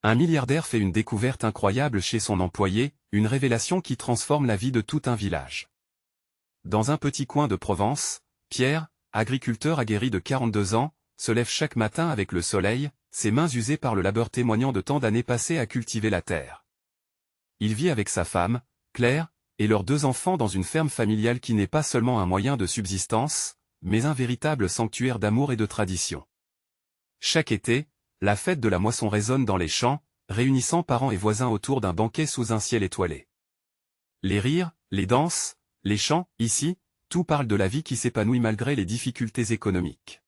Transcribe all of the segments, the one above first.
Un milliardaire fait une découverte incroyable chez son employé, une révélation qui transforme la vie de tout un village. Dans un petit coin de Provence, Pierre, agriculteur aguerri de 42 ans, se lève chaque matin avec le soleil, ses mains usées par le labeur témoignant de tant d'années passées à cultiver la terre. Il vit avec sa femme, Claire, et leurs 2 enfants dans une ferme familiale qui n'est pas seulement un moyen de subsistance, mais un véritable sanctuaire d'amour et de tradition. Chaque été, la fête de la moisson résonne dans les champs, réunissant parents et voisins autour d'un banquet sous un ciel étoilé. Les rires, les danses, les chants, ici, tout parle de la vie qui s'épanouit malgré les difficultés économiques.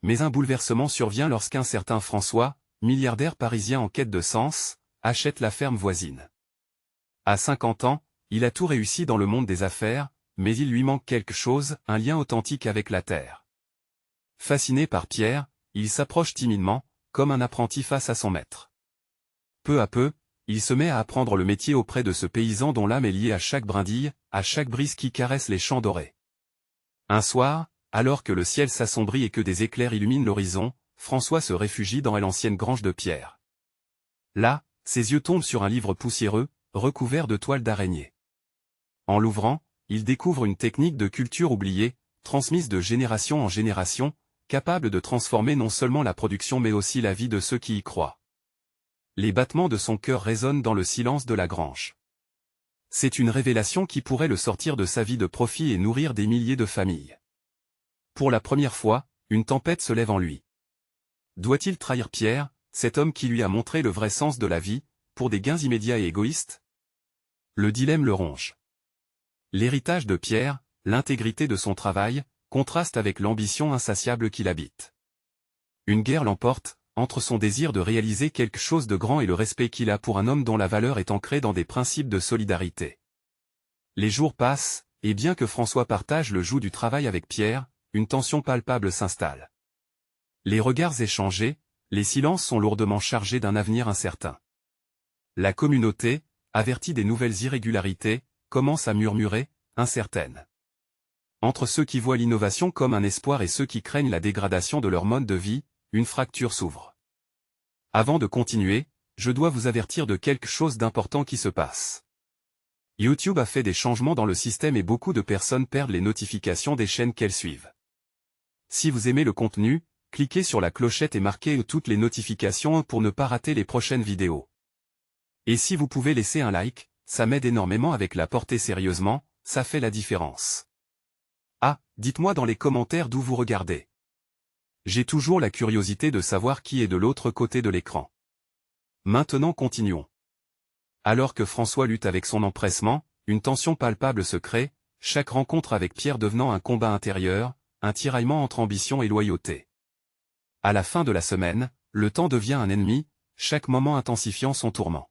Mais un bouleversement survient lorsqu'un certain François, milliardaire parisien en quête de sens, achète la ferme voisine. À 50 ans, il a tout réussi dans le monde des affaires, mais il lui manque quelque chose, un lien authentique avec la terre. Fasciné par Pierre, il s'approche timidement, comme un apprenti face à son maître. Peu à peu, il se met à apprendre le métier auprès de ce paysan dont l'âme est liée à chaque brindille, à chaque brise qui caresse les champs dorés. Un soir, alors que le ciel s'assombrit et que des éclairs illuminent l'horizon, François se réfugie dans l'ancienne grange de Pierre. Là, ses yeux tombent sur un livre poussiéreux, recouvert de toiles d'araignée. En l'ouvrant, il découvre une technique de culture oubliée, transmise de génération en génération, capable de transformer non seulement la production mais aussi la vie de ceux qui y croient. Les battements de son cœur résonnent dans le silence de la grange. C'est une révélation qui pourrait le sortir de sa vie de profit et nourrir des milliers de familles. Pour la première fois, une tempête se lève en lui. Doit-il trahir Pierre, cet homme qui lui a montré le vrai sens de la vie, pour des gains immédiats et égoïstes? Le dilemme le ronge. L'héritage de Pierre, l'intégrité de son travail, contraste avec l'ambition insatiable qui l'habite. Une guerre l'emporte, entre son désir de réaliser quelque chose de grand et le respect qu'il a pour un homme dont la valeur est ancrée dans des principes de solidarité. Les jours passent, et bien que François partage le joug du travail avec Pierre, une tension palpable s'installe. Les regards échangés, les silences sont lourdement chargés d'un avenir incertain. La communauté, avertie des nouvelles irrégularités, commence à murmurer, incertaine. Entre ceux qui voient l'innovation comme un espoir et ceux qui craignent la dégradation de leur mode de vie, une fracture s'ouvre. Avant de continuer, je dois vous avertir de quelque chose d'important qui se passe. YouTube a fait des changements dans le système et beaucoup de personnes perdent les notifications des chaînes qu'elles suivent. Si vous aimez le contenu, cliquez sur la clochette et marquez toutes les notifications pour ne pas rater les prochaines vidéos. Et si vous pouvez laisser un like, ça m'aide énormément avec la portée sérieusement, ça fait la différence. Ah, dites-moi dans les commentaires d'où vous regardez. J'ai toujours la curiosité de savoir qui est de l'autre côté de l'écran. Maintenant continuons. Alors que François lutte avec son empressement, une tension palpable se crée, chaque rencontre avec Pierre devenant un combat intérieur, un tiraillement entre ambition et loyauté. À la fin de la semaine, le temps devient un ennemi, chaque moment intensifiant son tourment.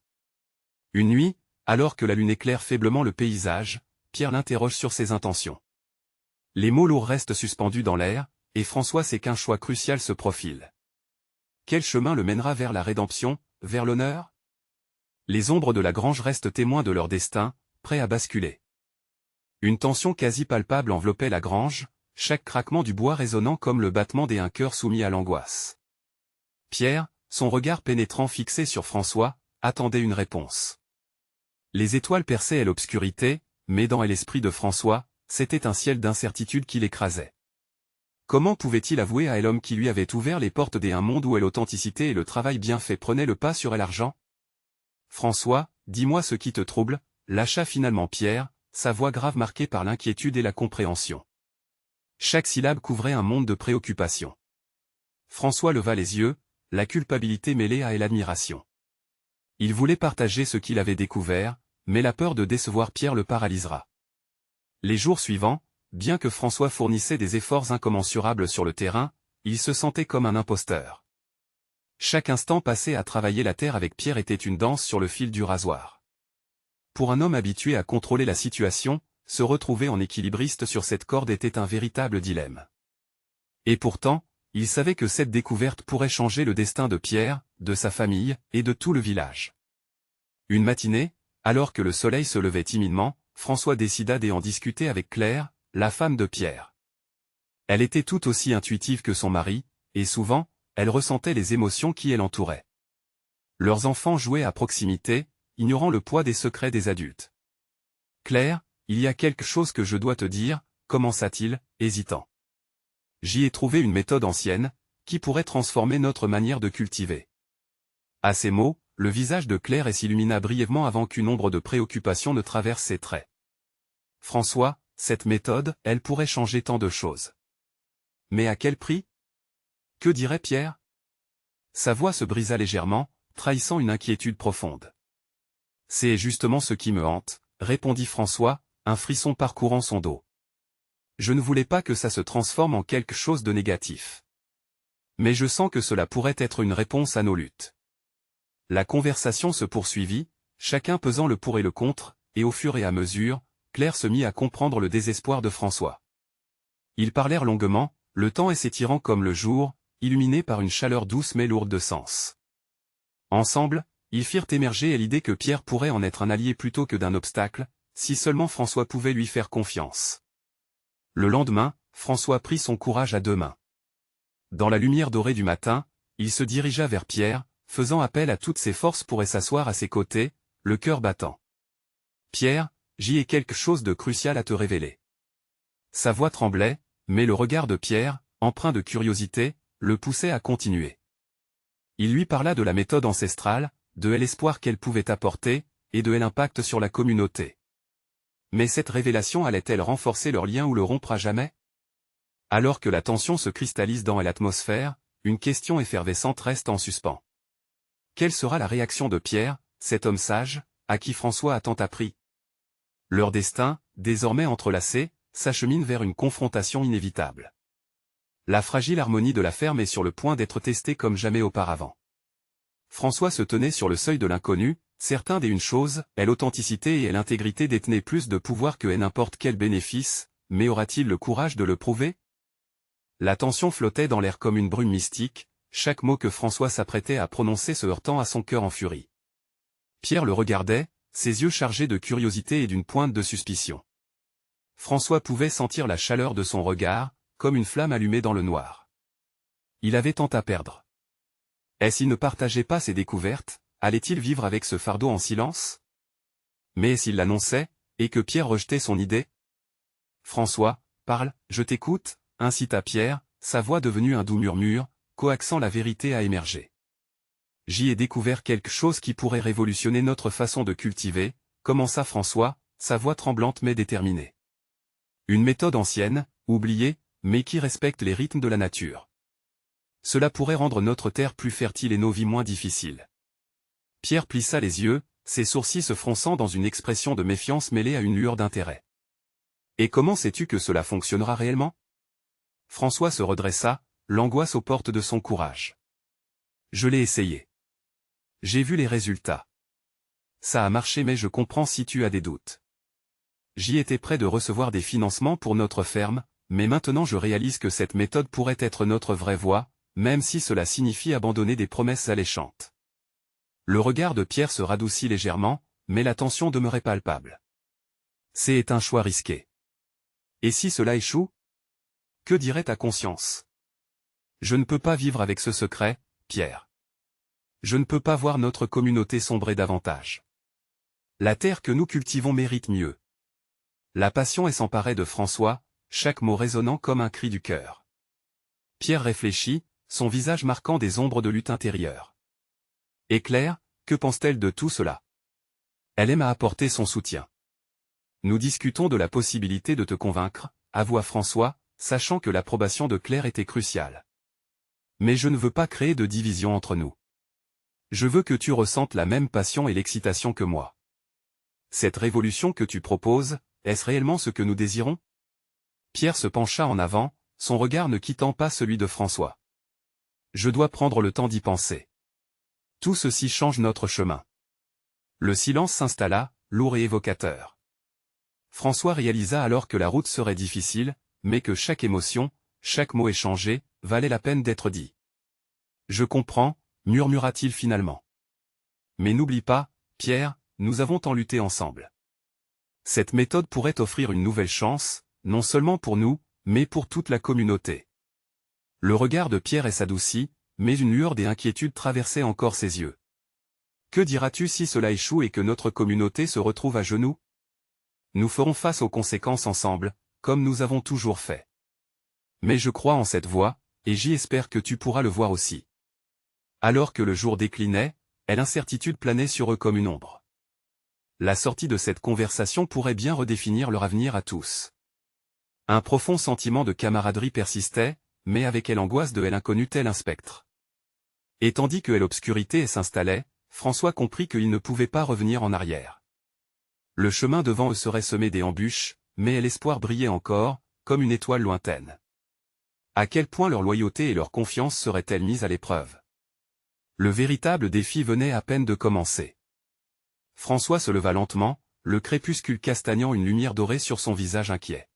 Une nuit, alors que la lune éclaire faiblement le paysage, Pierre l'interroge sur ses intentions. Les mots lourds restent suspendus dans l'air, et François sait qu'un choix crucial se profile. Quel chemin le mènera vers la rédemption, vers l'honneur? Les ombres de la grange restent témoins de leur destin, prêts à basculer. Une tension quasi palpable enveloppait la grange, chaque craquement du bois résonnant comme le battement d'un cœur soumis à l'angoisse. Pierre, son regard pénétrant fixé sur François, attendait une réponse. Les étoiles perçaient l'obscurité, mais dans l'esprit de François, c'était un ciel d'incertitude qui l'écrasait. Comment pouvait-il avouer à l'homme qui lui avait ouvert les portes d'un monde où l'authenticité et le travail bien fait prenaient le pas sur l'argent? François, dis-moi ce qui te trouble, lâcha finalement Pierre, sa voix grave marquée par l'inquiétude et la compréhension. Chaque syllabe couvrait un monde de préoccupation. François leva les yeux, la culpabilité mêlée à l'admiration. Il voulait partager ce qu'il avait découvert, mais la peur de décevoir Pierre le paralysera. Les jours suivants, bien que François fournissait des efforts incommensurables sur le terrain, il se sentait comme un imposteur. Chaque instant passé à travailler la terre avec Pierre était une danse sur le fil du rasoir. Pour un homme habitué à contrôler la situation, se retrouver en équilibriste sur cette corde était un véritable dilemme. Et pourtant, il savait que cette découverte pourrait changer le destin de Pierre, de sa famille, et de tout le village. Une matinée, alors que le soleil se levait timidement, François décida d'en discuter avec Claire, la femme de Pierre. Elle était tout aussi intuitive que son mari, et souvent, elle ressentait les émotions qui l'entouraient. Leurs enfants jouaient à proximité, ignorant le poids des secrets des adultes. « Claire, il y a quelque chose que je dois te dire » commença-t-il, hésitant. « J'y ai trouvé une méthode ancienne, qui pourrait transformer notre manière de cultiver. » À ces mots, le visage de Claire s'illumina brièvement avant qu'une ombre de préoccupation ne traverse ses traits. « François, cette méthode, elle pourrait changer tant de choses. Mais à quel prix? Que dirait Pierre? » Sa voix se brisa légèrement, trahissant une inquiétude profonde. « C'est justement ce qui me hante, » répondit François, un frisson parcourant son dos. « Je ne voulais pas que ça se transforme en quelque chose de négatif. Mais je sens que cela pourrait être une réponse à nos luttes. » La conversation se poursuivit, chacun pesant le pour et le contre, et au fur et à mesure, Claire se mit à comprendre le désespoir de François. Ils parlèrent longuement, le temps s'étirant comme le jour, illuminé par une chaleur douce mais lourde de sens. Ensemble, ils firent émerger l'idée que Pierre pourrait en être un allié plutôt que d'un obstacle, si seulement François pouvait lui faire confiance. Le lendemain, François prit son courage à deux mains. Dans la lumière dorée du matin, il se dirigea vers Pierre, faisant appel à toutes ses forces pour s'asseoir à ses côtés, le cœur battant. « Pierre, j'y ai quelque chose de crucial à te révéler. » Sa voix tremblait, mais le regard de Pierre, empreint de curiosité, le poussait à continuer. Il lui parla de la méthode ancestrale, de l'espoir qu'elle pouvait apporter, et de l'impact sur la communauté. Mais cette révélation allait-elle renforcer leur lien ou le rompre à jamais? Alors que la tension se cristallise dans l'atmosphère, une question effervescente reste en suspens. Quelle sera la réaction de Pierre, cet homme sage, à qui François a tant appris? Leur destin, désormais entrelacé, s'achemine vers une confrontation inévitable. La fragile harmonie de la ferme est sur le point d'être testée comme jamais auparavant. François se tenait sur le seuil de l'inconnu, certain d'une chose, l'authenticité et l'intégrité détenaient plus de pouvoir que n'importe quel bénéfice, mais aura-t-il le courage de le prouver? La tension flottait dans l'air comme une brume mystique, chaque mot que François s'apprêtait à prononcer se heurtant à son cœur en furie. Pierre le regardait, ses yeux chargés de curiosité et d'une pointe de suspicion. François pouvait sentir la chaleur de son regard, comme une flamme allumée dans le noir. Il avait tant à perdre. S'il ne partageait pas ses découvertes, allait-il vivre avec ce fardeau en silence? Mais s'il l'annonçait, et que Pierre rejetait son idée? François, parle, je t'écoute, incita Pierre, sa voix devenue un doux murmure, coaxant la vérité à émerger. J'y ai découvert quelque chose qui pourrait révolutionner notre façon de cultiver, commença François, sa voix tremblante mais déterminée. Une méthode ancienne, oubliée, mais qui respecte les rythmes de la nature. Cela pourrait rendre notre terre plus fertile et nos vies moins difficiles. Pierre plissa les yeux, ses sourcils se fronçant dans une expression de méfiance mêlée à une lueur d'intérêt. Et comment sais-tu que cela fonctionnera réellement? François se redressa, l'angoisse aux portes de son courage. Je l'ai essayé. J'ai vu les résultats. Ça a marché mais je comprends si tu as des doutes. J'y étais prêt de recevoir des financements pour notre ferme, mais maintenant je réalise que cette méthode pourrait être notre vraie voie, même si cela signifie abandonner des promesses alléchantes. Le regard de Pierre se radoucit légèrement, mais la tension demeurait palpable. C'est un choix risqué. Et si cela échoue? Que dirait ta conscience? Je ne peux pas vivre avec ce secret, Pierre. Je ne peux pas voir notre communauté sombrer davantage. La terre que nous cultivons mérite mieux. La passion s'emparait de François, chaque mot résonnant comme un cri du cœur. Pierre réfléchit, son visage marquant des ombres de lutte intérieure. Et Claire, que pense-t-elle de tout cela? Elle aime à apporter son soutien. Nous discutons de la possibilité de te convaincre, avoua François, sachant que l'approbation de Claire était cruciale. Mais je ne veux pas créer de division entre nous. Je veux que tu ressentes la même passion et l'excitation que moi. Cette révolution que tu proposes, est-ce réellement ce que nous désirons? Pierre se pencha en avant, son regard ne quittant pas celui de François. Je dois prendre le temps d'y penser. Tout ceci change notre chemin. Le silence s'installa, lourd et évocateur. François réalisa alors que la route serait difficile, mais que chaque émotion, chaque mot échangé, valait la peine d'être dit. Je comprends, murmura-t-il finalement. Mais n'oublie pas, Pierre, nous avons tant lutté ensemble. Cette méthode pourrait offrir une nouvelle chance, non seulement pour nous, mais pour toute la communauté. Le regard de Pierre s'adoucit, mais une lueur d'inquiétude traversait encore ses yeux. Que diras-tu si cela échoue et que notre communauté se retrouve à genoux? Nous ferons face aux conséquences ensemble, comme nous avons toujours fait. Mais je crois en cette voie, et j'y espère que tu pourras le voir aussi. Alors que le jour déclinait, l'incertitude planait sur eux comme une ombre. La sortie de cette conversation pourrait bien redéfinir leur avenir à tous. Un profond sentiment de camaraderie persistait, mais avec l'angoisse de l'inconnu tel un spectre. Et tandis que l'obscurité s'installait, François comprit qu'il ne pouvait pas revenir en arrière. Le chemin devant eux serait semé d'embûches, mais l'espoir brillait encore, comme une étoile lointaine. À quel point leur loyauté et leur confiance seraient-elles mises à l'épreuve? Le véritable défi venait à peine de commencer. François se leva lentement, le crépuscule castagnant une lumière dorée sur son visage inquiet.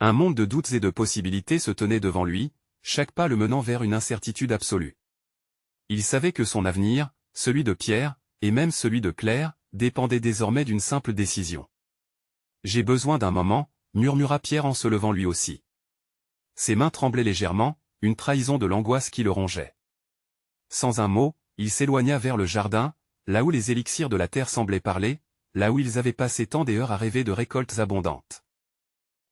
Un monde de doutes et de possibilités se tenait devant lui, chaque pas le menant vers une incertitude absolue. Il savait que son avenir, celui de Pierre, et même celui de Claire, dépendait désormais d'une simple décision. « J'ai besoin d'un moment », murmura Pierre en se levant lui aussi. Ses mains tremblaient légèrement, une trahison de l'angoisse qui le rongeait. Sans un mot, il s'éloigna vers le jardin, là où les élixirs de la terre semblaient parler, là où ils avaient passé tant d'heures à rêver de récoltes abondantes.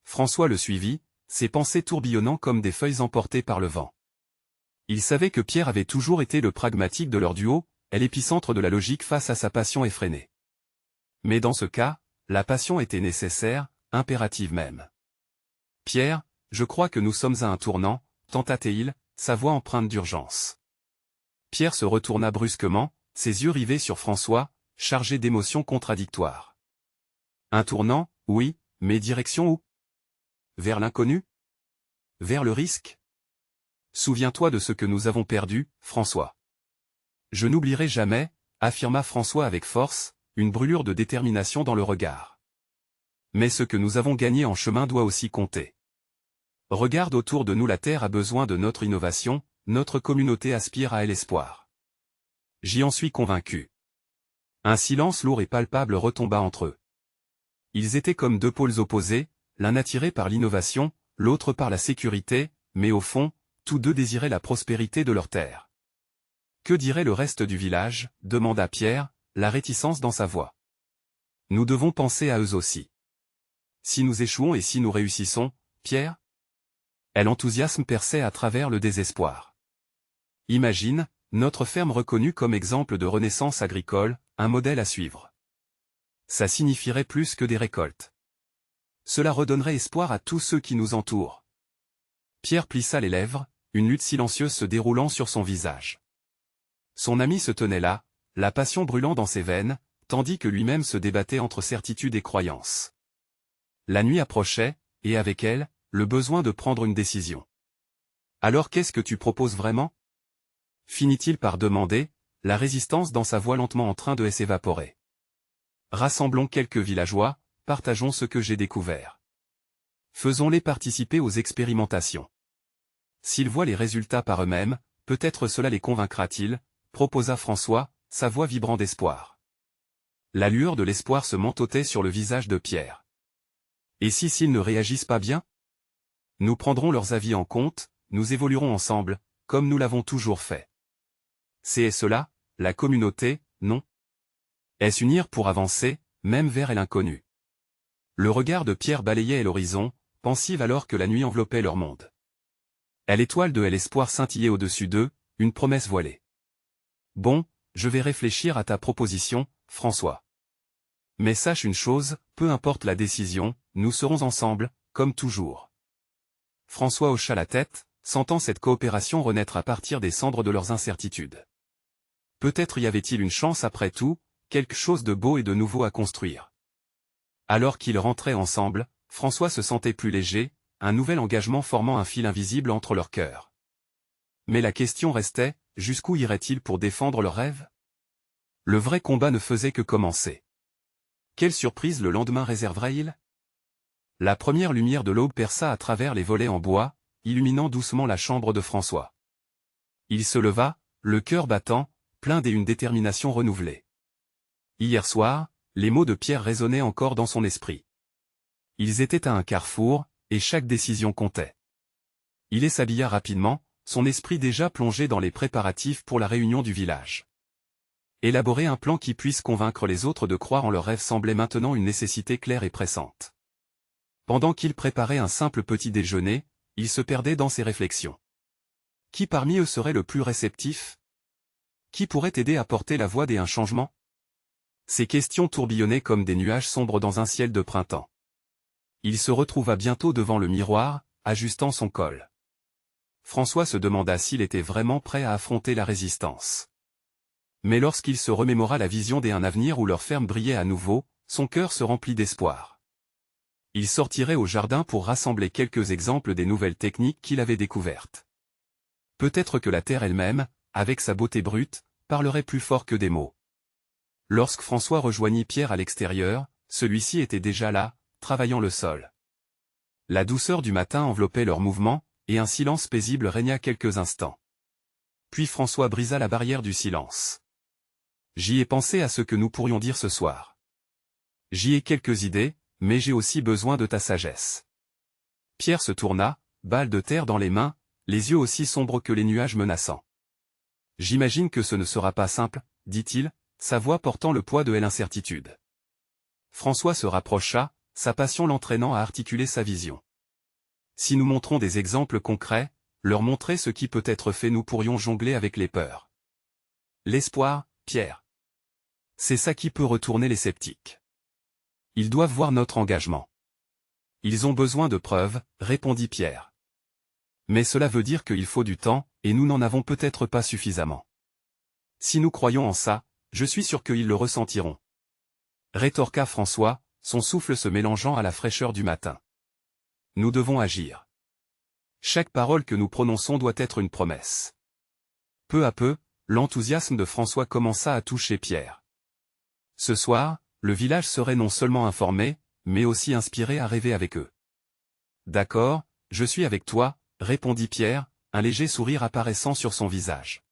François le suivit, ses pensées tourbillonnant comme des feuilles emportées par le vent. Il savait que Pierre avait toujours été le pragmatique de leur duo, l'épicentre de la logique face à sa passion effrénée. Mais dans ce cas, la passion était nécessaire, impérative même. « Pierre, je crois que nous sommes à un tournant, tenta-t-il, sa voix empreinte d'urgence. Pierre se retourna brusquement, ses yeux rivés sur François, chargés d'émotions contradictoires. Un tournant, oui, mais direction où? Vers l'inconnu? Vers le risque? Souviens-toi de ce que nous avons perdu, François. Je n'oublierai jamais, affirma François avec force, une brûlure de détermination dans le regard. Mais ce que nous avons gagné en chemin doit aussi compter. Regarde autour de nous, la Terre a besoin de notre innovation, notre communauté aspire à l'espoir. J'y en suis convaincu. Un silence lourd et palpable retomba entre eux. Ils étaient comme deux pôles opposés, l'un attiré par l'innovation, l'autre par la sécurité, mais au fond, tous deux désiraient la prospérité de leur terre. Que dirait le reste du village? Demanda Pierre, la réticence dans sa voix. Nous devons penser à eux aussi. Si nous échouons et si nous réussissons, Pierre? L'enthousiasme perçait à travers le désespoir. Imagine, notre ferme reconnue comme exemple de renaissance agricole, un modèle à suivre. Ça signifierait plus que des récoltes. Cela redonnerait espoir à tous ceux qui nous entourent. Pierre plissa les lèvres, une lutte silencieuse se déroulant sur son visage. Son ami se tenait là, la passion brûlant dans ses veines, tandis que lui-même se débattait entre certitude et croyance. La nuit approchait, et avec elle, le besoin de prendre une décision. Alors qu'est-ce que tu proposes vraiment? Finit-il par demander, la résistance dans sa voix lentement en train de s'évaporer. Rassemblons quelques villageois, partageons ce que j'ai découvert. Faisons-les participer aux expérimentations. S'ils voient les résultats par eux-mêmes, peut-être cela les convaincra-t-il, proposa François, sa voix vibrant d'espoir. La lueur de l'espoir se menottait sur le visage de Pierre. Et s'ils ne réagissent pas bien? Nous prendrons leurs avis en compte, nous évoluerons ensemble, comme nous l'avons toujours fait. C'est cela, la communauté, non? Est-ce unir pour avancer, même vers l'inconnu? Le regard de Pierre balayait l'horizon, pensive alors que la nuit enveloppait leur monde. L'étoile de l'espoir scintillait au-dessus d'eux, une promesse voilée. Bon, je vais réfléchir à ta proposition, François. Mais sache une chose, peu importe la décision, nous serons ensemble, comme toujours. François hocha la tête, sentant cette coopération renaître à partir des cendres de leurs incertitudes. Peut-être y avait-il une chance après tout, quelque chose de beau et de nouveau à construire. Alors qu'ils rentraient ensemble, François se sentait plus léger, un nouvel engagement formant un fil invisible entre leurs cœurs. Mais la question restait, jusqu'où iraient-ils pour défendre leurs rêves? Le vrai combat ne faisait que commencer. Quelle surprise le lendemain réserverait-il? La première lumière de l'aube perça à travers les volets en bois, illuminant doucement la chambre de François. Il se leva, le cœur battant, plein d'une détermination renouvelée. Hier soir, les mots de Pierre résonnaient encore dans son esprit. Ils étaient à un carrefour, et chaque décision comptait. Il s'habilla rapidement, son esprit déjà plongé dans les préparatifs pour la réunion du village. Élaborer un plan qui puisse convaincre les autres de croire en leurs rêves semblait maintenant une nécessité claire et pressante. Pendant qu'il préparait un simple petit déjeuner, il se perdait dans ses réflexions. Qui parmi eux serait le plus réceptif? Qui pourrait aider à porter la voix d'un changement? Ces questions tourbillonnaient comme des nuages sombres dans un ciel de printemps. Il se retrouva bientôt devant le miroir, ajustant son col. François se demanda s'il était vraiment prêt à affronter la résistance. Mais lorsqu'il se remémora la vision d'un avenir où leur ferme brillait à nouveau, son cœur se remplit d'espoir. Il sortirait au jardin pour rassembler quelques exemples des nouvelles techniques qu'il avait découvertes. Peut-être que la terre elle-même, avec sa beauté brute, parlerait plus fort que des mots. Lorsque François rejoignit Pierre à l'extérieur, celui-ci était déjà là, travaillant le sol. La douceur du matin enveloppait leurs mouvements, et un silence paisible régna quelques instants. Puis François brisa la barrière du silence. J'y ai pensé à ce que nous pourrions dire ce soir. J'y ai quelques idées, mais j'ai aussi besoin de ta sagesse. Pierre se tourna, balle de terre dans les mains, les yeux aussi sombres que les nuages menaçants. J'imagine que ce ne sera pas simple, dit-il, sa voix portant le poids de l'incertitude. François se rapprocha, sa passion l'entraînant à articuler sa vision. Si nous montrons des exemples concrets, leur montrer ce qui peut être fait, nous pourrions jongler avec les peurs. L'espoir, Pierre. C'est ça qui peut retourner les sceptiques. Ils doivent voir notre engagement. Ils ont besoin de preuves, répondit Pierre. Mais cela veut dire qu'il faut du temps, et nous n'en avons peut-être pas suffisamment. Si nous croyons en ça, je suis sûr qu'ils le ressentiront. Rétorqua François, son souffle se mélangeant à la fraîcheur du matin. Nous devons agir. Chaque parole que nous prononçons doit être une promesse. Peu à peu, l'enthousiasme de François commença à toucher Pierre. Ce soir, le village serait non seulement informé, mais aussi inspiré à rêver avec eux. D'accord, je suis avec toi, répondit Pierre, un léger sourire apparaissant sur son visage.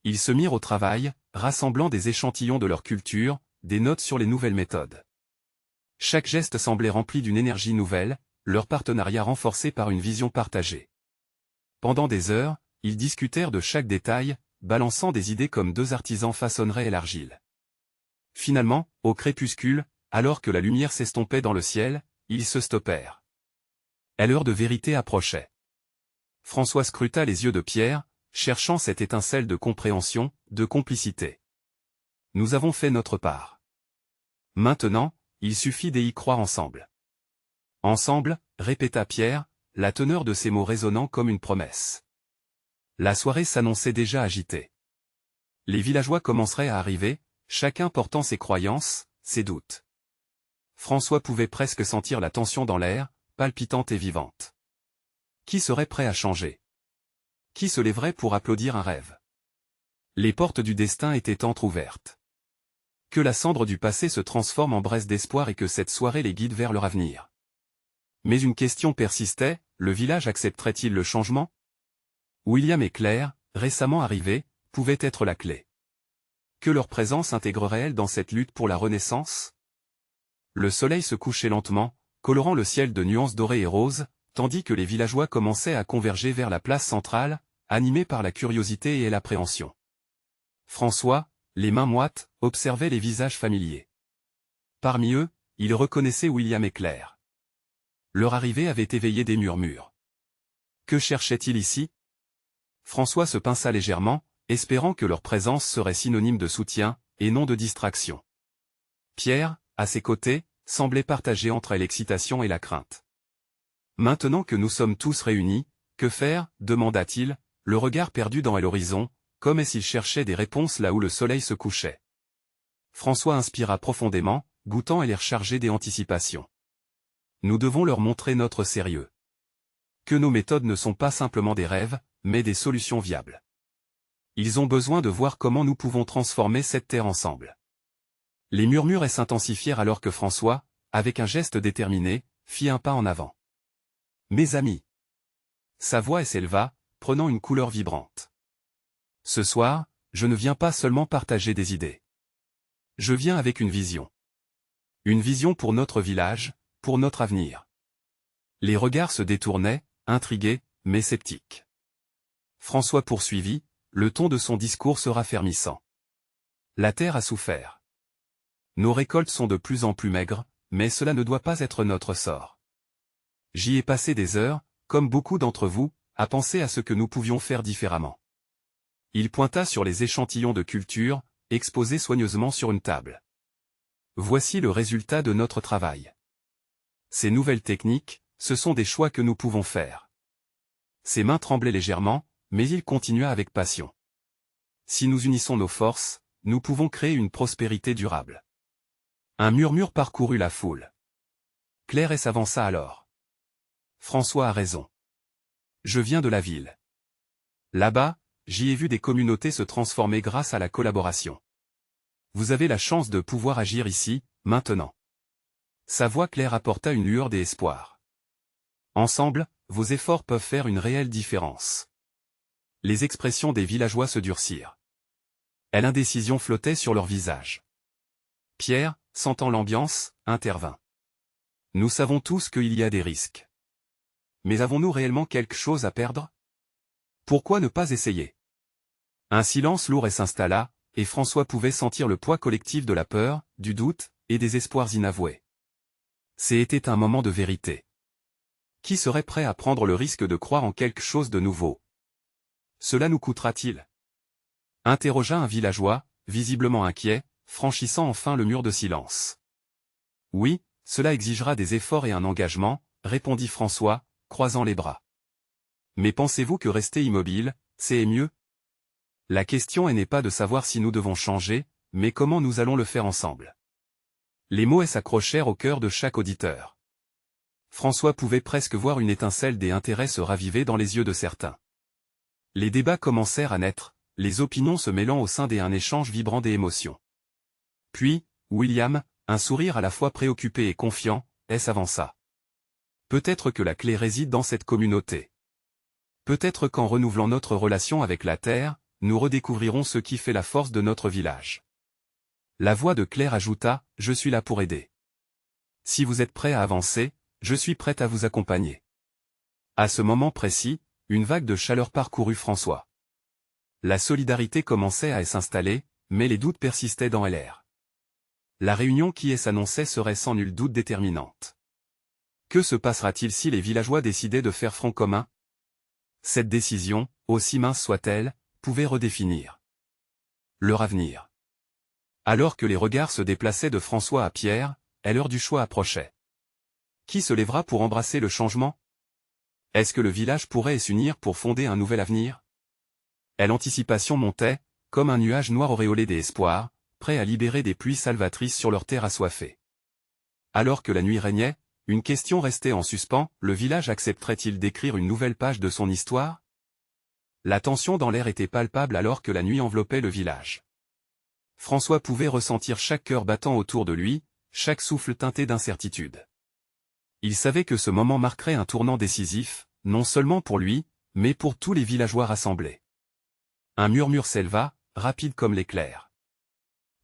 Ils se mirent au travail, rassemblant des échantillons de leur culture, des notes sur les nouvelles méthodes. Chaque geste semblait rempli d'une énergie nouvelle, leur partenariat renforcé par une vision partagée. Pendant des heures, ils discutèrent de chaque détail, balançant des idées comme deux artisans façonneraient l'argile. Finalement, au crépuscule, alors que la lumière s'estompait dans le ciel, ils se stoppèrent. L'heure de vérité approchait. François scruta les yeux de Pierre, cherchant cette étincelle de compréhension, de complicité. Nous avons fait notre part. Maintenant, il suffit d'y croire ensemble. Ensemble, répéta Pierre, la teneur de ces mots résonnant comme une promesse. La soirée s'annonçait déjà agitée. Les villageois commenceraient à arriver, chacun portant ses croyances, ses doutes. François pouvait presque sentir la tension dans l'air, palpitante et vivante. Qui serait prêt à changer? Qui se lèverait pour applaudir un rêve? Les portes du destin étaient entr'ouvertes. Que la cendre du passé se transforme en braise d'espoir et que cette soirée les guide vers leur avenir. Mais une question persistait, le village accepterait-il le changement? William et Claire, récemment arrivés, pouvaient être la clé. Que leur présence intégrerait-elle dans cette lutte pour la renaissance? Le soleil se couchait lentement, colorant le ciel de nuances dorées et roses, tandis que les villageois commençaient à converger vers la place centrale, animés par la curiosité et l'appréhension. François, les mains moites, observait les visages familiers. Parmi eux, il reconnaissait William et Claire. Leur arrivée avait éveillé des murmures. Que cherchait-il ici? François se pinça légèrement, espérant que leur présence serait synonyme de soutien, et non de distraction. Pierre, à ses côtés, semblait partager entre l'excitation et la crainte. Maintenant que nous sommes tous réunis, que faire, demanda-t-il, le regard perdu dans l'horizon, comme s'il cherchait des réponses là où le soleil se couchait. François inspira profondément, goûtant l'air chargé des anticipations. Nous devons leur montrer notre sérieux. Que nos méthodes ne sont pas simplement des rêves, mais des solutions viables. Ils ont besoin de voir comment nous pouvons transformer cette terre ensemble. Les murmures s'intensifièrent alors que François, avec un geste déterminé, fit un pas en avant. Mes amis. Sa voix s'éleva, prenant une couleur vibrante. Ce soir, je ne viens pas seulement partager des idées. Je viens avec une vision. Une vision pour notre village, pour notre avenir. Les regards se détournaient, intrigués, mais sceptiques. François poursuivit, le ton de son discours se raffermissant. La terre a souffert. Nos récoltes sont de plus en plus maigres, mais cela ne doit pas être notre sort. J'y ai passé des heures, comme beaucoup d'entre vous, à penser à ce que nous pouvions faire différemment. Il pointa sur les échantillons de culture, exposés soigneusement sur une table. Voici le résultat de notre travail. Ces nouvelles techniques, ce sont des choix que nous pouvons faire. Ses mains tremblaient légèrement, mais il continua avec passion. Si nous unissons nos forces, nous pouvons créer une prospérité durable. Un murmure parcourut la foule. Claire s'avança alors. François a raison. Je viens de la ville. Là-bas, j'y ai vu des communautés se transformer grâce à la collaboration. Vous avez la chance de pouvoir agir ici, maintenant. Sa voix claire apporta une lueur d'espoir. Ensemble, vos efforts peuvent faire une réelle différence. Les expressions des villageois se durcirent. L'indécision flottait sur leurs visages. Pierre, sentant l'ambiance, intervint. Nous savons tous qu'il y a des risques. Mais avons-nous réellement quelque chose à perdre? Pourquoi ne pas essayer? Un silence lourd s'installa, et François pouvait sentir le poids collectif de la peur, du doute, et des espoirs inavoués. C'était un moment de vérité. Qui serait prêt à prendre le risque de croire en quelque chose de nouveau? Cela nous coûtera-t-il? Interrogea un villageois, visiblement inquiet, franchissant enfin le mur de silence. Oui, cela exigera des efforts et un engagement, répondit François, croisant les bras. Mais pensez-vous que rester immobile, c'est mieux? La question n'est pas de savoir si nous devons changer, mais comment nous allons le faire ensemble. Les mots s'accrochèrent au cœur de chaque auditeur. François pouvait presque voir une étincelle des intérêts se raviver dans les yeux de certains. Les débats commencèrent à naître, les opinions se mêlant au sein d'un échange vibrant des émotions. Puis, William, un sourire à la fois préoccupé et confiant, s'avança. Peut-être que la clé réside dans cette communauté. Peut-être qu'en renouvelant notre relation avec la terre, nous redécouvrirons ce qui fait la force de notre village. La voix de Claire ajouta, « Je suis là pour aider. Si vous êtes prêt à avancer, je suis prête à vous accompagner. » À ce moment précis, une vague de chaleur parcourut François. La solidarité commençait à s'installer, mais les doutes persistaient dans l'air. La réunion qui s'annonçait serait sans nul doute déterminante. Que se passera-t-il si les villageois décidaient de faire front commun? Cette décision, aussi mince soit-elle, pouvait redéfinir leur avenir. Alors que les regards se déplaçaient de François à Pierre, l'heure du choix approchait. Qui se lèvera pour embrasser le changement? Est-ce que le village pourrait s'unir pour fonder un nouvel avenir? L'anticipation montait, comme un nuage noir auréolé d'espoir, prêt à libérer des pluies salvatrices sur leur terre assoiffée. Alors que la nuit régnait, une question restait en suspens, le village accepterait-il d'écrire une nouvelle page de son histoire? La tension dans l'air était palpable alors que la nuit enveloppait le village. François pouvait ressentir chaque cœur battant autour de lui, chaque souffle teinté d'incertitude. Il savait que ce moment marquerait un tournant décisif, non seulement pour lui, mais pour tous les villageois rassemblés. Un murmure s'éleva, rapide comme l'éclair.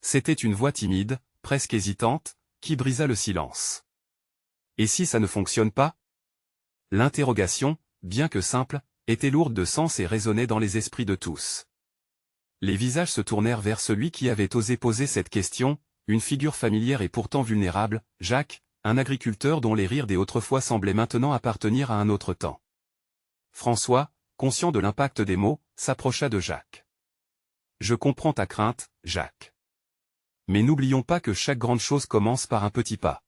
C'était une voix timide, presque hésitante, qui brisa le silence. Et si ça ne fonctionne pas? L'interrogation, bien que simple, était lourde de sens et résonnait dans les esprits de tous. Les visages se tournèrent vers celui qui avait osé poser cette question, une figure familière et pourtant vulnérable, Jacques, un agriculteur dont les rires des autrefois semblaient maintenant appartenir à un autre temps. François, conscient de l'impact des mots, s'approcha de Jacques. « Je comprends ta crainte, Jacques. Mais n'oublions pas que chaque grande chose commence par un petit pas.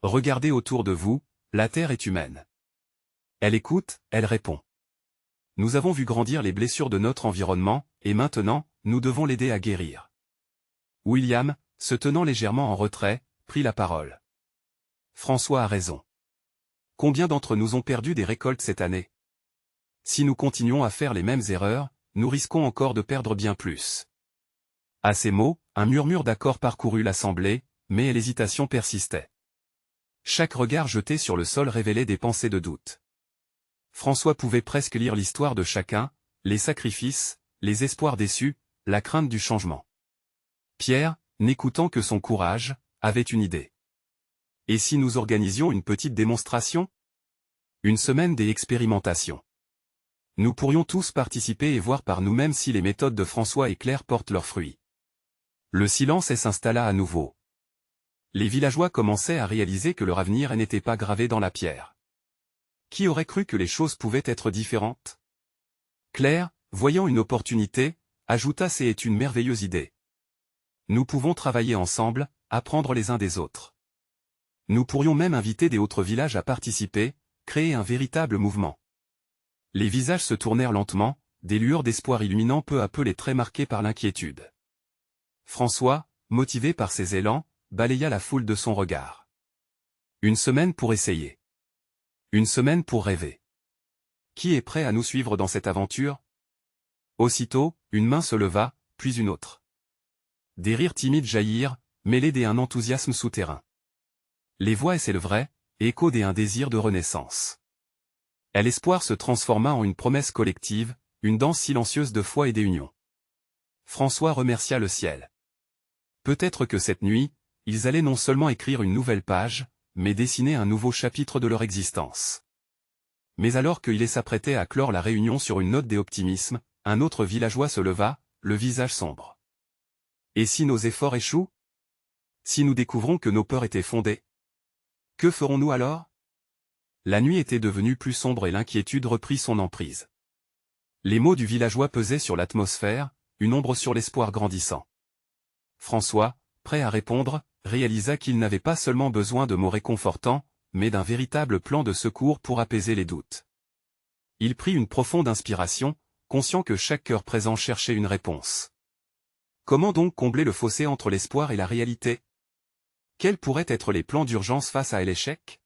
Regardez autour de vous, la terre est humaine. Elle écoute, elle répond. Nous avons vu grandir les blessures de notre environnement, et maintenant, nous devons l'aider à guérir. » William, se tenant légèrement en retrait, prit la parole. François a raison. Combien d'entre nous ont perdu des récoltes cette année? Si nous continuons à faire les mêmes erreurs, nous risquons encore de perdre bien plus. À ces mots, un murmure d'accord parcourut l'assemblée, mais l'hésitation persistait. Chaque regard jeté sur le sol révélait des pensées de doute. François pouvait presque lire l'histoire de chacun, les sacrifices, les espoirs déçus, la crainte du changement. Pierre, n'écoutant que son courage, avait une idée. Et si nous organisions une petite démonstration? Une semaine d'expérimentation. Nous pourrions tous participer et voir par nous-mêmes si les méthodes de François et Claire portent leurs fruits. Le silence s'installa à nouveau. Les villageois commençaient à réaliser que leur avenir n'était pas gravé dans la pierre. Qui aurait cru que les choses pouvaient être différentes? Claire, voyant une opportunité, ajouta: c'est une merveilleuse idée. Nous pouvons travailler ensemble, apprendre les uns des autres. Nous pourrions même inviter des autres villages à participer, créer un véritable mouvement. Les visages se tournèrent lentement, des lueurs d'espoir illuminant peu à peu les traits marqués par l'inquiétude. François, motivé par ses élans, balaya la foule de son regard. Une semaine pour essayer. Une semaine pour rêver. Qui est prêt à nous suivre dans cette aventure? Aussitôt, une main se leva, puis une autre. Des rires timides jaillirent, mêlés d'un enthousiasme souterrain. Les voix s'éleveraient, écho d'un désir de renaissance. Et l'espoir se transforma en une promesse collective, une danse silencieuse de foi et d'union. François remercia le ciel. Peut-être que cette nuit, ils allaient non seulement écrire une nouvelle page, mais dessiner un nouveau chapitre de leur existence. Mais alors qu'il s'apprêtait à clore la réunion sur une note d'optimisme, un autre villageois se leva, le visage sombre. Et si nos efforts échouent? Si nous découvrons que nos peurs étaient fondées? Que ferons-nous alors? La nuit était devenue plus sombre et l'inquiétude reprit son emprise. Les mots du villageois pesaient sur l'atmosphère, une ombre sur l'espoir grandissant. François, prêt à répondre, réalisa qu'il n'avait pas seulement besoin de mots réconfortants, mais d'un véritable plan de secours pour apaiser les doutes. Il prit une profonde inspiration, conscient que chaque cœur présent cherchait une réponse. Comment donc combler le fossé entre l'espoir et la réalité? Quels pourraient être les plans d'urgence face à l'échec?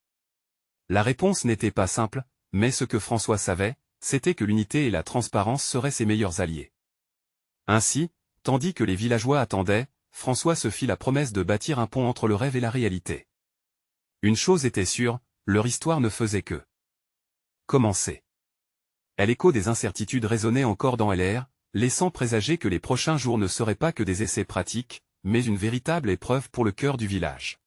La réponse n'était pas simple, mais ce que François savait, c'était que l'unité et la transparence seraient ses meilleurs alliés. Ainsi, tandis que les villageois attendaient, François se fit la promesse de bâtir un pont entre le rêve et la réalité. Une chose était sûre, leur histoire ne faisait que commencer. L'écho des incertitudes résonnait encore dans l'air, laissant présager que les prochains jours ne seraient pas que des essais pratiques, mais une véritable épreuve pour le cœur du village.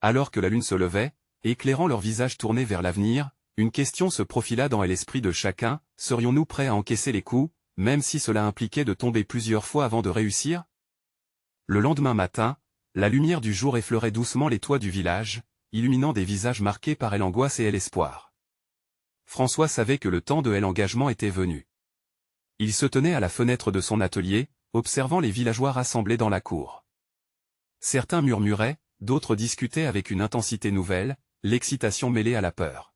Alors que la lune se levait, éclairant leurs visages tournés vers l'avenir, une question se profila dans l'esprit de chacun: serions-nous prêts à encaisser les coups, même si cela impliquait de tomber plusieurs fois avant de réussir? Le lendemain matin, la lumière du jour effleurait doucement les toits du village, illuminant des visages marqués par l'angoisse et l'espoir. François savait que le temps de l'engagement était venu. Il se tenait à la fenêtre de son atelier, observant les villageois rassemblés dans la cour. Certains murmuraient, d'autres discutaient avec une intensité nouvelle, l'excitation mêlée à la peur.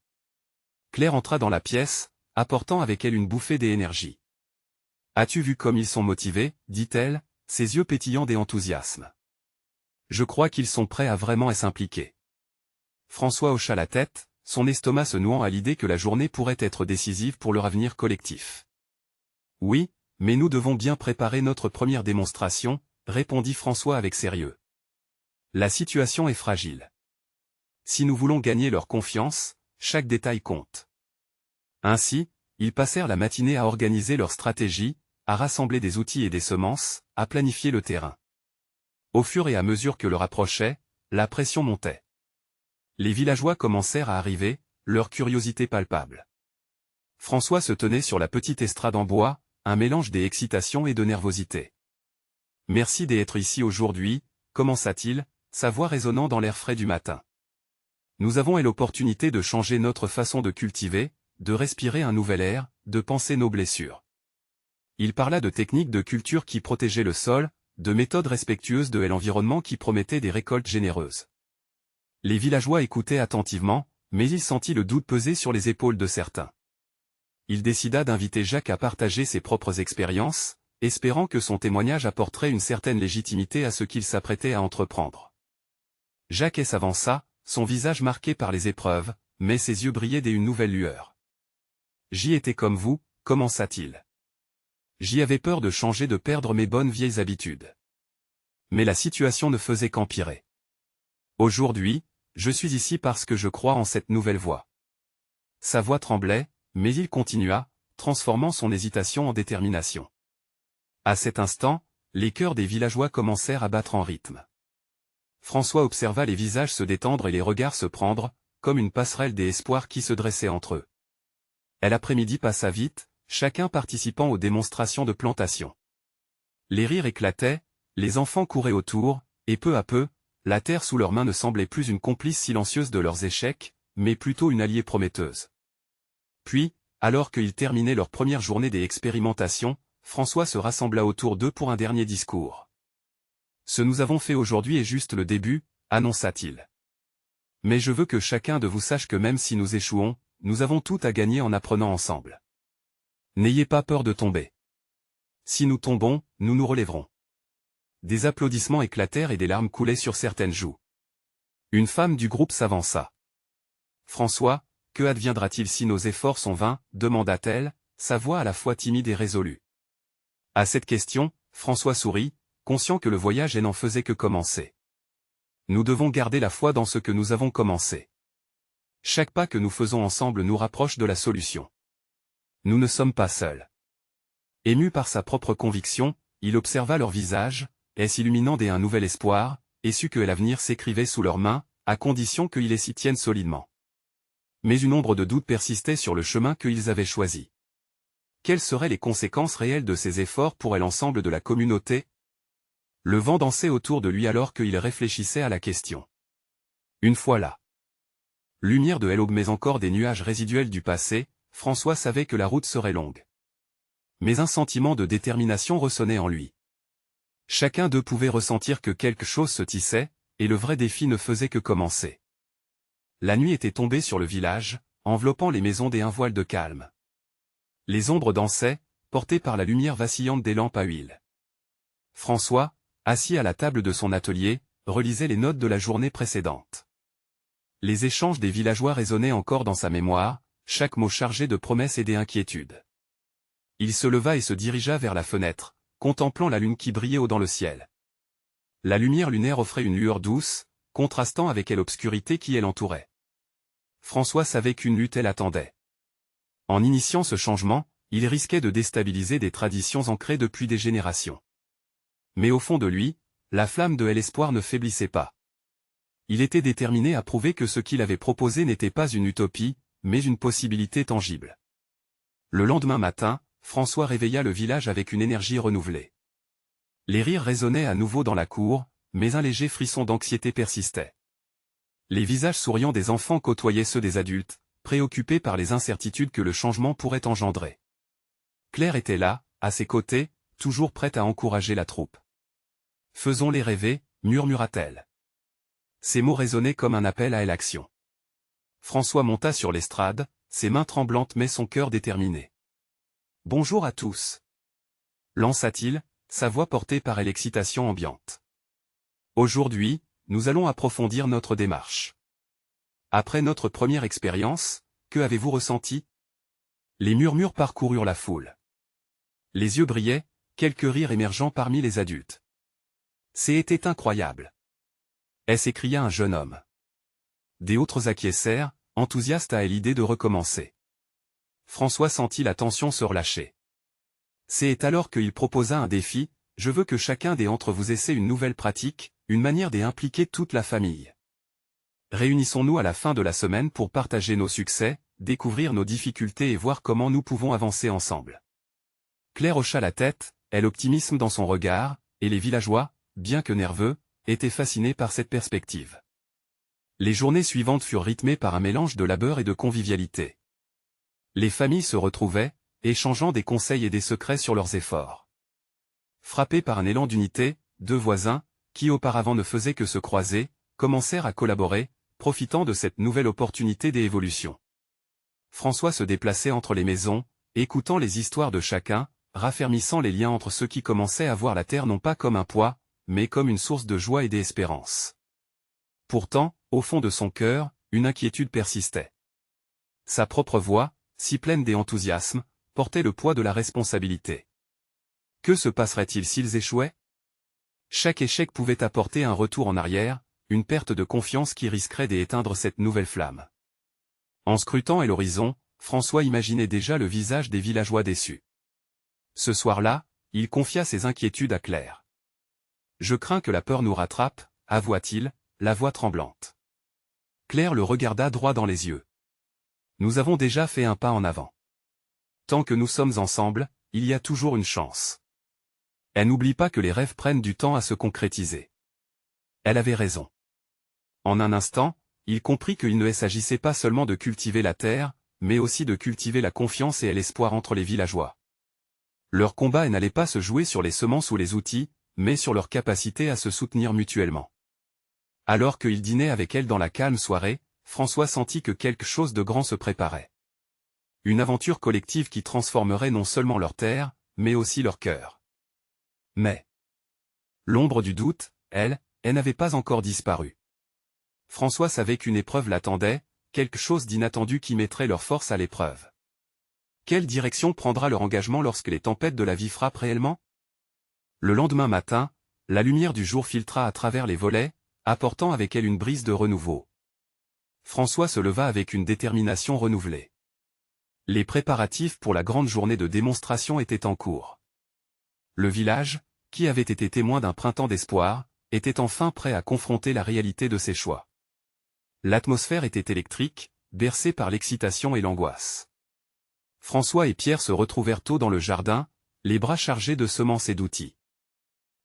Claire entra dans la pièce, apportant avec elle une bouffée d'énergie. « As-tu vu comme ils sont motivés ?» dit-elle, ses yeux pétillant d'enthousiasme. « Je crois qu'ils sont prêts à vraiment s'impliquer. » François hocha la tête, son estomac se nouant à l'idée que la journée pourrait être décisive pour leur avenir collectif. « Oui, mais nous devons bien préparer notre première démonstration, » répondit François avec sérieux. « La situation est fragile. Si nous voulons gagner leur confiance, chaque détail compte. » Ainsi, ils passèrent la matinée à organiser leur stratégie, à rassembler des outils et des semences, à planifier le terrain. Au fur et à mesure que l'heure approchait, la pression montait. Les villageois commencèrent à arriver, leur curiosité palpable. François se tenait sur la petite estrade en bois, un mélange d'excitation et de nervosité. « Merci d'être ici aujourd'hui », commença-t-il, sa voix résonnant dans l'air frais du matin. « Nous avons l'opportunité de changer notre façon de cultiver, de respirer un nouvel air, de penser nos blessures. » Il parla de techniques de culture qui protégeaient le sol, de méthodes respectueuses de l'environnement qui promettaient des récoltes généreuses. Les villageois écoutaient attentivement, mais il sentit le doute peser sur les épaules de certains. Il décida d'inviter Jacques à partager ses propres expériences, espérant que son témoignage apporterait une certaine légitimité à ce qu'il s'apprêtait à entreprendre. Jacques s'avança, son visage marqué par les épreuves, mais ses yeux brillaient d'une nouvelle lueur. « J'y étais comme vous », commença-t-il. J'y avais peur de changer, de perdre mes bonnes vieilles habitudes. Mais la situation ne faisait qu'empirer. Aujourd'hui, je suis ici parce que je crois en cette nouvelle voie. Sa voix tremblait, mais il continua, transformant son hésitation en détermination. À cet instant, les cœurs des villageois commencèrent à battre en rythme. François observa les visages se détendre et les regards se prendre, comme une passerelle des espoirs qui se dressaient entre eux. L'après-midi passa vite, chacun participant aux démonstrations de plantation. Les rires éclataient, Les enfants couraient autour, et peu à peu, la terre sous leurs mains ne semblait plus une complice silencieuse de leurs échecs, mais plutôt une alliée prometteuse. Puis, alors qu'ils terminaient leur première journée des expérimentations, François se rassembla autour d'eux pour un dernier discours. « Ce nous avons fait aujourd'hui est juste le début, annonça-t-il. Mais je veux que chacun de vous sache que même si nous échouons, nous avons tout à gagner en apprenant ensemble. N'ayez pas peur de tomber. Si nous tombons, nous nous relèverons. » Des applaudissements éclatèrent et des larmes coulaient sur certaines joues. Une femme du groupe s'avança. « François, que adviendra-t-il si nos efforts sont vains » demanda-t-elle, sa voix à la fois timide et résolue. À cette question, François sourit, conscient que le voyage n'en faisait que commencer. Nous devons garder la foi dans ce que nous avons commencé. Chaque pas que nous faisons ensemble nous rapproche de la solution. Nous ne sommes pas seuls. Ému par sa propre conviction, il observa leur visage, s'illuminant d'un nouvel espoir, et sut que l'avenir s'écrivait sous leurs mains, à condition qu'ils s'y tiennent solidement. Mais une ombre de doute persistait sur le chemin qu'ils avaient choisi. Quelles seraient les conséquences réelles de ces efforts pour l'ensemble de la communauté? Le vent dansait autour de lui alors qu'il réfléchissait à la question. Une fois là. Lumière de l'aube mais encore des nuages résiduels du passé, François savait que la route serait longue. Mais un sentiment de détermination ressonnait en lui. Chacun d'eux pouvait ressentir que quelque chose se tissait, et le vrai défi ne faisait que commencer. La nuit était tombée sur le village, enveloppant les maisons d'un voile de calme. Les ombres dansaient, portées par la lumière vacillante des lampes à huile. François, assis à la table de son atelier, relisait les notes de la journée précédente. Les échanges des villageois résonnaient encore dans sa mémoire, chaque mot chargé de promesses et d'inquiétudes. Il se leva et se dirigea vers la fenêtre, contemplant la lune qui brillait haut dans le ciel. La lumière lunaire offrait une lueur douce, contrastant avec l'obscurité qui l'entourait. François savait qu'une lutte l'attendait. En initiant ce changement, il risquait de déstabiliser des traditions ancrées depuis des générations. Mais au fond de lui, la flamme de l'espoir ne faiblissait pas. Il était déterminé à prouver que ce qu'il avait proposé n'était pas une utopie, mais une possibilité tangible. Le lendemain matin, François réveilla le village avec une énergie renouvelée. Les rires résonnaient à nouveau dans la cour, mais un léger frisson d'anxiété persistait. Les visages souriants des enfants côtoyaient ceux des adultes, préoccupés par les incertitudes que le changement pourrait engendrer. Claire était là, à ses côtés, toujours prête à encourager la troupe. « Faisons-les rêver », murmura-t-elle. Ces mots résonnaient comme un appel à l'action. François monta sur l'estrade, ses mains tremblantes mais son cœur déterminé. « Bonjour à tous » lança-t-il, sa voix portée par l'excitation ambiante. « Aujourd'hui, nous allons approfondir notre démarche. Après notre première expérience, que avez-vous ressenti ?» Les murmures parcoururent la foule. Les yeux brillaient, quelques rires émergeant parmi les adultes. « C'était incroyable !» s'écria un jeune homme. Des autres acquiescèrent, enthousiastes à l'idée de recommencer. François sentit la tension se relâcher. C'est alors qu'il proposa un défi: « Je veux que chacun d'entre vous essaie une nouvelle pratique, une manière d'impliquer toute la famille. Réunissons-nous à la fin de la semaine pour partager nos succès, découvrir nos difficultés et voir comment nous pouvons avancer ensemble. » Claire hocha la tête, l'optimisme dans son regard, et les villageois, bien que nerveux, étaient fascinés par cette perspective. Les journées suivantes furent rythmées par un mélange de labeur et de convivialité. Les familles se retrouvaient, échangeant des conseils et des secrets sur leurs efforts. Frappés par un élan d'unité, deux voisins, qui auparavant ne faisaient que se croiser, commencèrent à collaborer, profitant de cette nouvelle opportunité d'évolution. François se déplaçait entre les maisons, écoutant les histoires de chacun, raffermissant les liens entre ceux qui commençaient à voir la terre non pas comme un poids, mais comme une source de joie et d'espérance. Pourtant, au fond de son cœur, une inquiétude persistait. Sa propre voix, si pleine d'enthousiasme, portait le poids de la responsabilité. Que se passerait-il s'ils échouaient? Chaque échec pouvait apporter un retour en arrière, une perte de confiance qui risquerait d'éteindre cette nouvelle flamme. En scrutant l'horizon, François imaginait déjà le visage des villageois déçus. Ce soir-là, il confia ses inquiétudes à Claire. « Je crains que la peur nous rattrape », avoua-t-il, la voix tremblante. Claire le regarda droit dans les yeux. « Nous avons déjà fait un pas en avant. Tant que nous sommes ensemble, il y a toujours une chance. » Elle n'oublie pas que les rêves prennent du temps à se concrétiser. Elle avait raison. En un instant, il comprit qu'il ne s'agissait pas seulement de cultiver la terre, mais aussi de cultiver la confiance et l'espoir entre les villageois. Leur combat n'allait pas se jouer sur les semences ou les outils, mais sur leur capacité à se soutenir mutuellement. Alors qu'il dînait avec elle dans la calme soirée, François sentit que quelque chose de grand se préparait. Une aventure collective qui transformerait non seulement leur terre, mais aussi leur cœur. Mais l'ombre du doute, elle n'avait pas encore disparu. François savait qu'une épreuve l'attendait, quelque chose d'inattendu qui mettrait leur force à l'épreuve. Quelle direction prendra leur engagement lorsque les tempêtes de la vie frappent réellement? Le lendemain matin, la lumière du jour filtra à travers les volets, apportant avec elle une brise de renouveau. François se leva avec une détermination renouvelée. Les préparatifs pour la grande journée de démonstration étaient en cours. Le village, qui avait été témoin d'un printemps d'espoir, était enfin prêt à confronter la réalité de ses choix. L'atmosphère était électrique, bercée par l'excitation et l'angoisse. François et Pierre se retrouvèrent tôt dans le jardin, les bras chargés de semences et d'outils.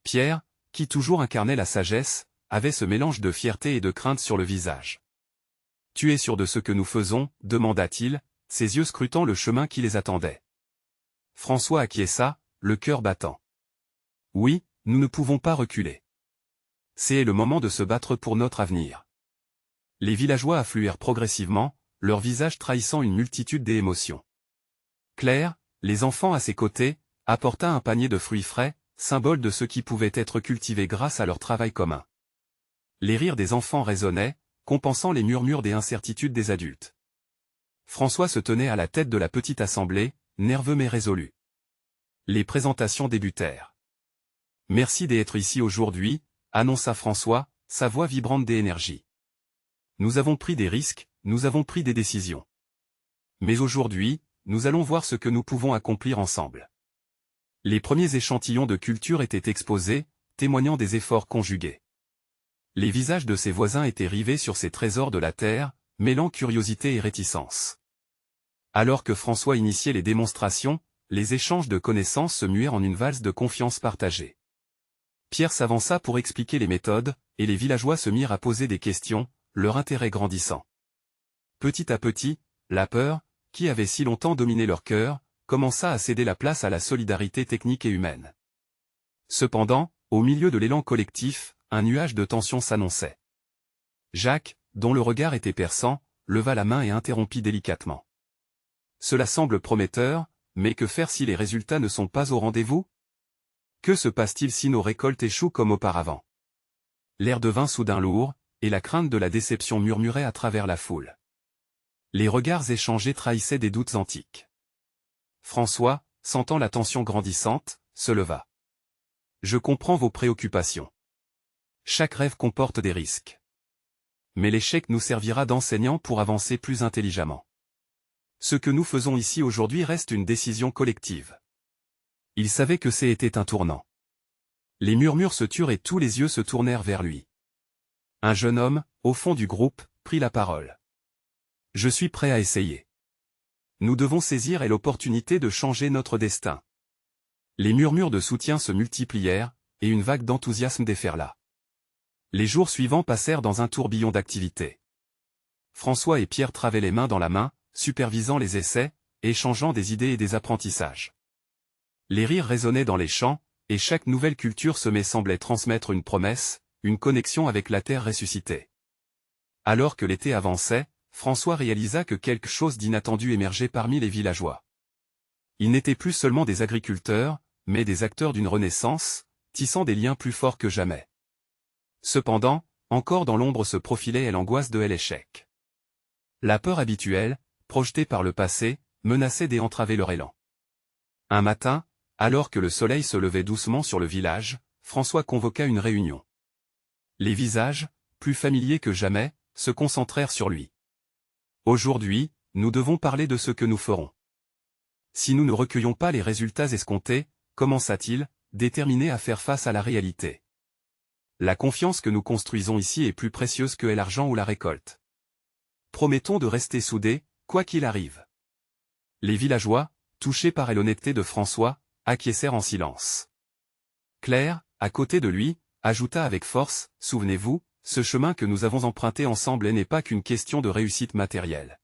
Pierre, qui toujours incarnait la sagesse, avait ce mélange de fierté et de crainte sur le visage. « Tu es sûr de ce que nous faisons ?» demanda-t-il, ses yeux scrutant le chemin qui les attendait. François acquiesça, le cœur battant. « Oui, nous ne pouvons pas reculer. C'est le moment de se battre pour notre avenir. » Les villageois affluèrent progressivement, leurs visages trahissant une multitude d'émotions. Claire, les enfants à ses côtés, apporta un panier de fruits frais, symbole de ce qui pouvait être cultivé grâce à leur travail commun. Les rires des enfants résonnaient, compensant les murmures et incertitudes des adultes. François se tenait à la tête de la petite assemblée, nerveux mais résolu. Les présentations débutèrent. « Merci d'être ici aujourd'hui », annonça François, sa voix vibrante d'énergie. « Nous avons pris des risques, nous avons pris des décisions. Mais aujourd'hui, nous allons voir ce que nous pouvons accomplir ensemble. » Les premiers échantillons de culture étaient exposés, témoignant des efforts conjugués. Les visages de ses voisins étaient rivés sur ces trésors de la terre, mêlant curiosité et réticence. Alors que François initiait les démonstrations, les échanges de connaissances se muèrent en une valse de confiance partagée. Pierre s'avança pour expliquer les méthodes, et les villageois se mirent à poser des questions, leur intérêt grandissant. Petit à petit, la peur, qui avait si longtemps dominé leur cœur, commença à céder la place à la solidarité technique et humaine. Cependant, au milieu de l'élan collectif, un nuage de tension s'annonçait. Jacques, dont le regard était perçant, leva la main et interrompit délicatement. « Cela semble prometteur, mais que faire si les résultats ne sont pas au rendez-vous? Que se passe-t-il si nos récoltes échouent comme auparavant ?» L'air devint soudain lourd, et la crainte de la déception murmurait à travers la foule. Les regards échangés trahissaient des doutes antiques. François, sentant la tension grandissante, se leva. « Je comprends vos préoccupations. Chaque rêve comporte des risques. Mais l'échec nous servira d'enseignant pour avancer plus intelligemment. Ce que nous faisons ici aujourd'hui reste une décision collective. » Il savait que c'était un tournant. Les murmures se turent et tous les yeux se tournèrent vers lui. Un jeune homme, au fond du groupe, prit la parole. « Je suis prêt à essayer. Nous devons saisir l'opportunité de changer notre destin. » Les murmures de soutien se multiplièrent, et une vague d'enthousiasme déferla. Les jours suivants passèrent dans un tourbillon d'activités. François et Pierre travaillaient les mains dans la main, supervisant les essais, échangeant des idées et des apprentissages. Les rires résonnaient dans les champs, et chaque nouvelle culture semée semblait transmettre une promesse, une connexion avec la terre ressuscitée. Alors que l'été avançait, François réalisa que quelque chose d'inattendu émergeait parmi les villageois. Ils n'étaient plus seulement des agriculteurs, mais des acteurs d'une renaissance, tissant des liens plus forts que jamais. Cependant, encore dans l'ombre se profilait l'angoisse de l'échec. La peur habituelle, projetée par le passé, menaçait d'entraver leur élan. Un matin, alors que le soleil se levait doucement sur le village, François convoqua une réunion. Les visages, plus familiers que jamais, se concentrèrent sur lui. « Aujourd'hui, nous devons parler de ce que nous ferons. Si nous ne recueillons pas les résultats escomptés, » commença-t-il, déterminé à faire face à la réalité. « La confiance que nous construisons ici est plus précieuse que l'argent ou la récolte. Promettons de rester soudés, quoi qu'il arrive. » Les villageois, touchés par l'honnêteté de François, acquiescèrent en silence. Claire, à côté de lui, ajouta avec force, « Souvenez-vous, ce chemin que nous avons emprunté ensemble n'est pas qu'une question de réussite matérielle.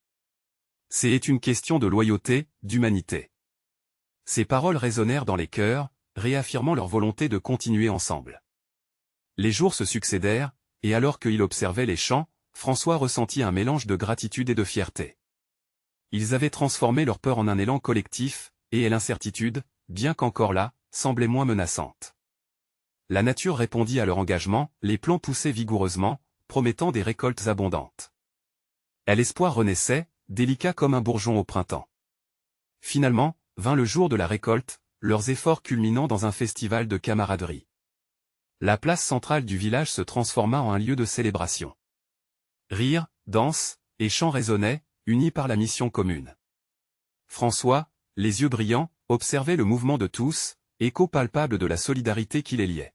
C'est une question de loyauté, d'humanité. » Ces paroles résonnèrent dans les cœurs, réaffirmant leur volonté de continuer ensemble. Les jours se succédèrent, et alors qu'il observait les champs, François ressentit un mélange de gratitude et de fierté. Ils avaient transformé leur peur en un élan collectif, et l'incertitude, bien qu'encore là, semblait moins menaçante. La nature répondit à leur engagement, les plants poussaient vigoureusement, promettant des récoltes abondantes. Et l'espoir renaissait, délicat comme un bourgeon au printemps. Finalement, vint le jour de la récolte, leurs efforts culminant dans un festival de camaraderie. La place centrale du village se transforma en un lieu de célébration. Rires, danses, et chants résonnaient, unis par la mission commune. François, les yeux brillants, observait le mouvement de tous, écho palpable de la solidarité qui les liait.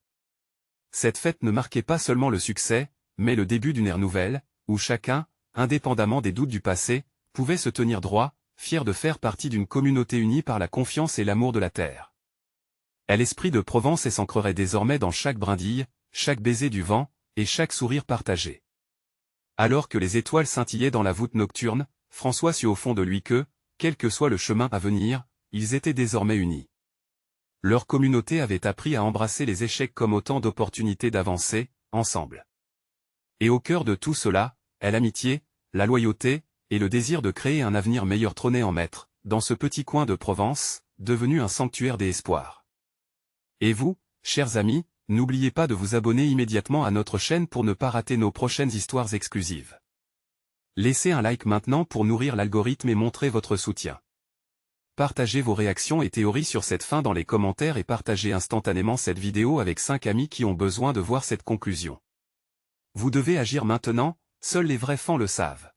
Cette fête ne marquait pas seulement le succès, mais le début d'une ère nouvelle, où chacun, indépendamment des doutes du passé, pouvait se tenir droit, fier de faire partie d'une communauté unie par la confiance et l'amour de la terre. Et l'esprit de Provence s'ancrerait désormais dans chaque brindille, chaque baiser du vent, et chaque sourire partagé. Alors que les étoiles scintillaient dans la voûte nocturne, François sut au fond de lui que, quel que soit le chemin à venir, ils étaient désormais unis. Leur communauté avait appris à embrasser les échecs comme autant d'opportunités d'avancer, ensemble. Et au cœur de tout cela, est l'amitié, la loyauté, et le désir de créer un avenir meilleur trônait en maître, dans ce petit coin de Provence, devenu un sanctuaire des espoirs. Et vous, chers amis, n'oubliez pas de vous abonner immédiatement à notre chaîne pour ne pas rater nos prochaines histoires exclusives. Laissez un like maintenant pour nourrir l'algorithme et montrer votre soutien. Partagez vos réactions et théories sur cette fin dans les commentaires et partagez instantanément cette vidéo avec 5 amis qui ont besoin de voir cette conclusion. Vous devez agir maintenant, seuls les vrais fans le savent.